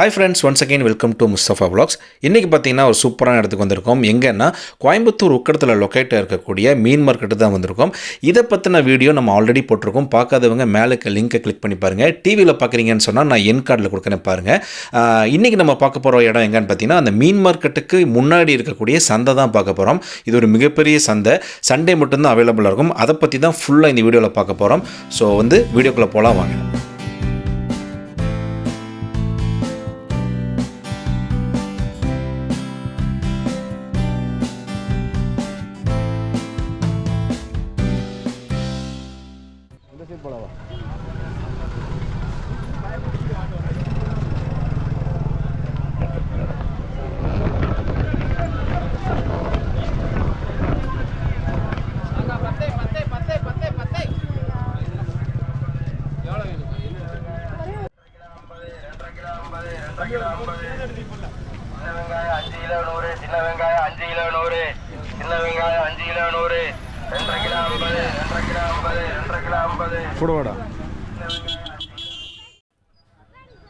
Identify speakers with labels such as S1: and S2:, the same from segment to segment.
S1: Hi friends, once again welcome to Mustafa Vlogs. இன்னைக்கு பார்த்தீங்கன்னா ஒரு சூப்பரான இடத்துக்கு வந்திருக்கோம். எங்கன்னா கோயம்புத்தூர் உக்கடத்தில் லொக்கேட்டாக இருக்கக்கூடிய மீன் மார்க்கெட்டு தான் வந்திருக்கோம். இதை பற்றின வீடியோ நம்ம ஆல்ரெடி போட்டிருக்கோம். பார்க்காதவங்க மேலே இருக்க லிங்கை கிளிக் பண்ணி பாருங்கள். டிவியில் பார்க்குறீங்கன்னு சொன்னால் நான் என் கார்டில் கொடுக்குறேன் பாருங்கள். இன்றைக்கி நம்ம பார்க்க போகிற இடம் எங்கன்னு பார்த்தீங்கன்னா அந்த மீன் மார்க்கெட்டுக்கு முன்னாடி இருக்கக்கூடிய சந்தை தான் பார்க்க போகிறோம். இது ஒரு மிகப்பெரிய சந்தை. சண்டே மட்டும்தான் அவைலபிளாக இருக்கும். அதை பற்றி தான் ஃபுல்லாக இந்த வீடியோவில் பார்க்க போகிறோம். ஸோ வீடியோக்குள்ளே போகலாம் வாங்க.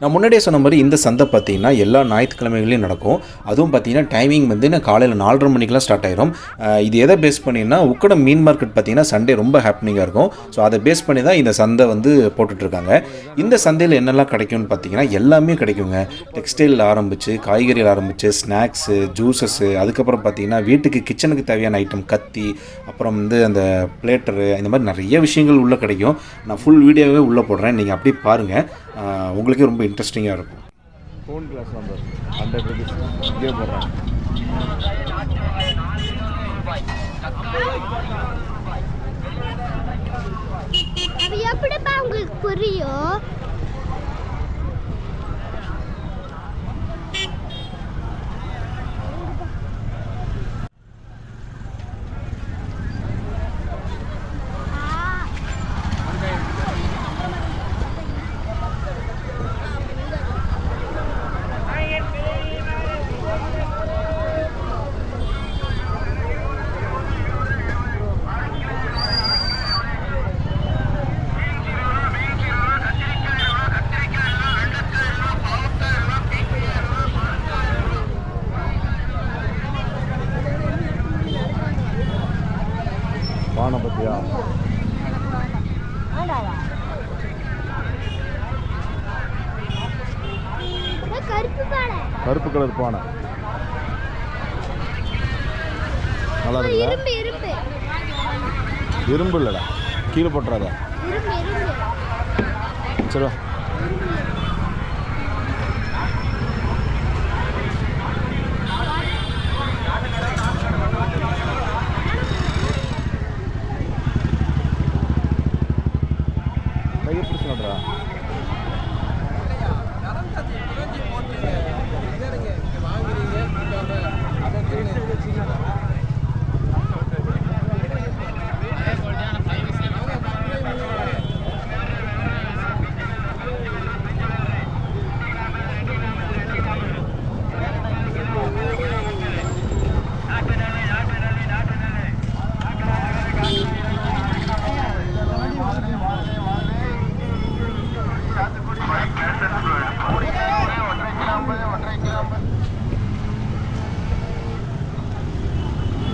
S1: நான் முன்னாடியே சொன்ன மாதிரி இந்த சந்தை பார்த்தீங்கன்னா எல்லா ஞாயிற்றுக்கிழமைகளையும் நடக்கும். அதுவும் பார்த்தீங்கன்னா டைமிங் காலையில் 4:30 மணிக்கெலாம் ஸ்டார்ட் ஆயிரும். இது எதை பேஸ் பண்ணினா உக்கடம் மீன் மார்க்கெட் பார்த்தீங்கன்னா சண்டே ரொம்ப ஹாப்பனிங்காக இருக்கும். ஸோ அதை பேஸ் பண்ணி தான் இந்த சந்தை போட்டுட்ருக்காங்க. இந்த சந்தையில் என்னெல்லாம் கிடைக்கும்னு பார்த்தீங்கன்னா எல்லாமே கிடைக்குங்க. டெக்ஸ்டைல் ஆரம்பித்து காய்கறிகள் ஆரம்பித்து ஸ்நாக்ஸு ஜூஸஸ்ஸு, அதுக்கப்புறம் பார்த்தீங்கன்னா வீட்டுக்கு கிச்சனுக்கு தேவையான ஐட்டம் கத்தி, அப்புறம் அந்த பிளேட்டரு, இந்த மாதிரி நிறைய விஷயங்கள் உள்ளே கிடைக்கும். நான் ஃபுல் வீடியோவே உள்ளே போடுறேன், நீங்கள் அப்படியே பாருங்கள். உங்களுக்கே ரொம்ப இன்ட்ரெஸ்டிங்காக இருக்கும்.
S2: ஃபோன் கிளாஸ் நம்பர் 100 rupees இங்கே போடுறேன்.
S3: அது எப்படிப்பா உங்களுக்கு புரியும்?
S2: பானை பற்றியா? கருப்பு கலர் பானை நல்லா இருக்குல்ல? இரும்பு இல்லைடா, கீழே போட்டுறாத. சரி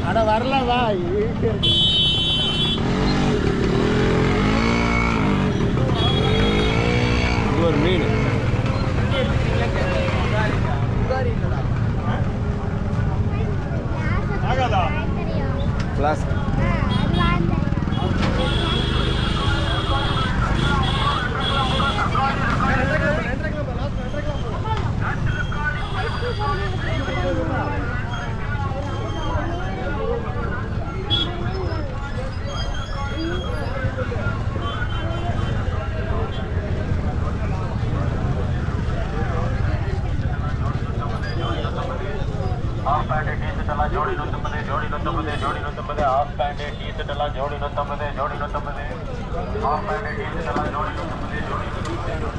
S2: அட வரலாம் வா. ஒரு மீன் பிளாஸ்டிக்
S4: ಜೋಡಿ 19 ಜೋಡಿ 19 ಜೋಡಿ 19 ಹಾಫ್ ಪ್ಯಾಂಟ್ ಟೀ ಶರ್ಟ್ ಎಲ್ಲ ಜೋಡಿ 19 ಜೋಡಿ 19 ಹಾಫ್ ಪ್ಯಾಂಟ್ ಟೀ ಶರ್ಟ್ ಎಲ್ಲ ಜೋಡಿ 19 ಜೋಡಿ 19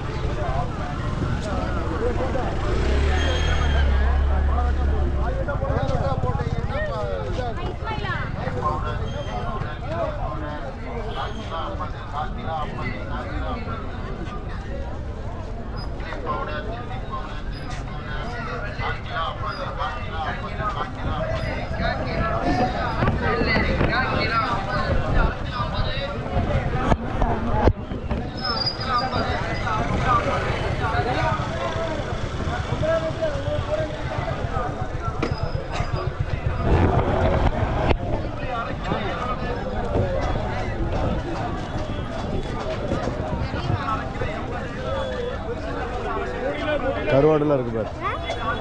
S2: கருவாடுலாம் இருக்குது பாரு.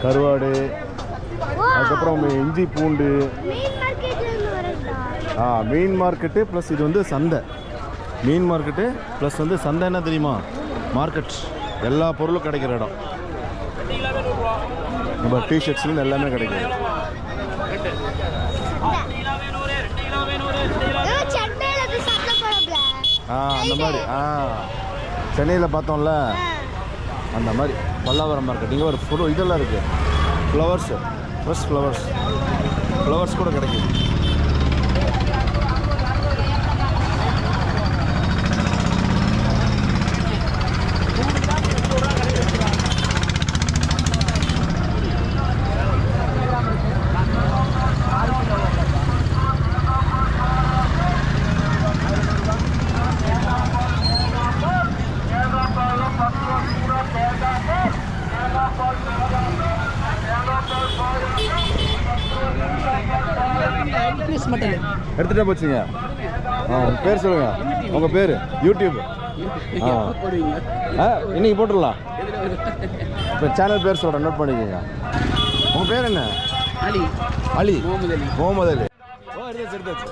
S2: கருவாடு, அதுக்கப்புறம் இஞ்சி பூண்டு.
S3: மீன் மார்க்கெட்ல இருந்து வரதா?
S2: மீன் மார்க்கெட்டு ப்ளஸ் இது வந்து சந்தை. மீன் மார்க்கெட்டு ப்ளஸ் வந்து சந்தை என்ன தெரியுமா? மார்க்கெட். எல்லா பொருளும் கிடைக்கிற இடம். நம்ம டிஷர்ட்ஸ்லேருந்து எல்லாமே கிடைக்குது. அந்த மாதிரி சென்னையில் பார்த்தோம்ல அந்த மாதிரி பல்லாவரம் மார்க்கெட். இங்கே ஒரு ஃபுல் இதெல்லாம் இருக்குது. ஃப்ளவர்ஸு, ஃப்ரெஷ் ஃப்ளவர்ஸ் கூட கிடைக்குது. எடுத்துகிட்டே போச்சுங்க. உங்கள் பேர் சொல்லுங்கள். உங்கள் பேர் யூடியூப் இன்னைக்கு போட்டுடலாம். இப்போ சேனல் பேர் சொல்கிறேன், நோட் பண்ணிக்கோங்க. உங்கள் பேர் என்ன? அலி முகமது அலி. எடுத்தாச்சு.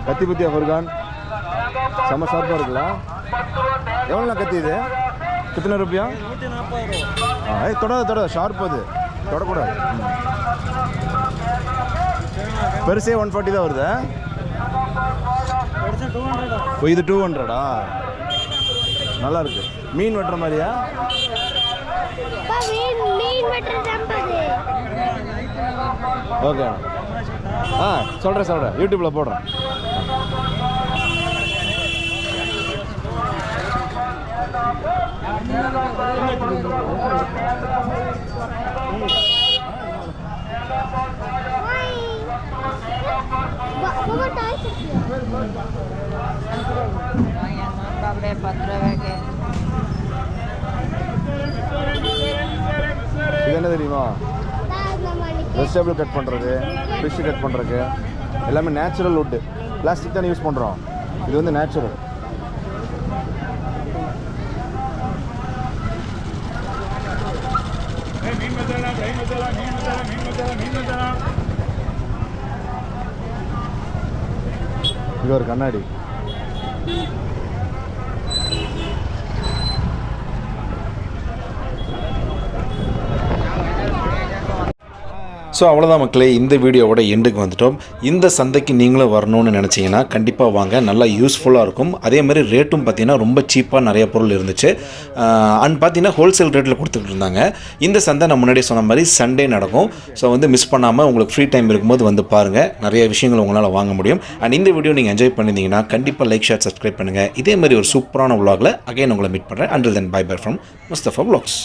S2: கத்தி பத்தியா ஃபுர்கான்? செம்ம ஷார்ப்பாக இருக்குல்ல? எவ்வளோண்ணா கத்தி இது? கித்தனை ரூபாயா? தொடாத ஷார்ப், அது தொடக்கூடாது. பெருசே 140 தான் வருது. இது 200. நல்லா இருக்கு. மீன் வெட்டுற மாதிரியா? ஓகே. சொல்கிறேன் யூடியூப்பில் போடுறேன். இது என்ன தெரியுமா? வெஜிடபிள் கட் பண்ணுறது, ஃபிஷ் கட் பண்ணுறதுக்கு எல்லாமே நேச்சுரல் வுட்டு. பிளாஸ்டிக் தானே யூஸ் பண்ணுறோம். இது வந்து நேச்சுரல். இது ஒரு கண்ணாடி.
S1: ஸோ அவ்வளோதான் மக்களே, இந்த வீடியோவோட எண்டுக்கு வந்துட்டோம். இந்த சந்தைக்கு நீங்களும் வரணும்னு நினச்சிங்கன்னா கண்டிப்பாக வாங்க. நல்லா யூஸ்ஃபுல்லாக இருக்கும். அதே மாதிரி ரேட்டும் பார்த்தீங்கன்னா ரொம்ப சீப்பாக நிறைய பொருள் இருந்துச்சு. அண்ட் பார்த்தீங்கன்னா ஹோல்சேல் ரேட்டில் கொடுத்துட்டு இருந்தாங்க. இந்த சந்தை நான் முன்னாடியே சொன்ன மாதிரி சண்டே நடக்கும். ஸோ வந்து மிஸ் பண்ணாமல் உங்களுக்கு ஃப்ரீ டைம் இருக்கும்போது வந்து பாருங்கள். நிறைய விஷயங்கள் உங்களால் வாங்க முடியும். அண்ட் இந்த வீடியோ நீங்கள் என்ஜாய் பண்ணியிருந்தீங்கன்னா கண்டிப்பாக லைக், ஷேர், சப்ஸ்கிரைப் பண்ணுங்கள். இதே மாதிரி ஒரு சூப்பரான vlogல அகைன் உங்களை மீட் பண்ணுறேன். Until then bye bye from Mustafa vlogs.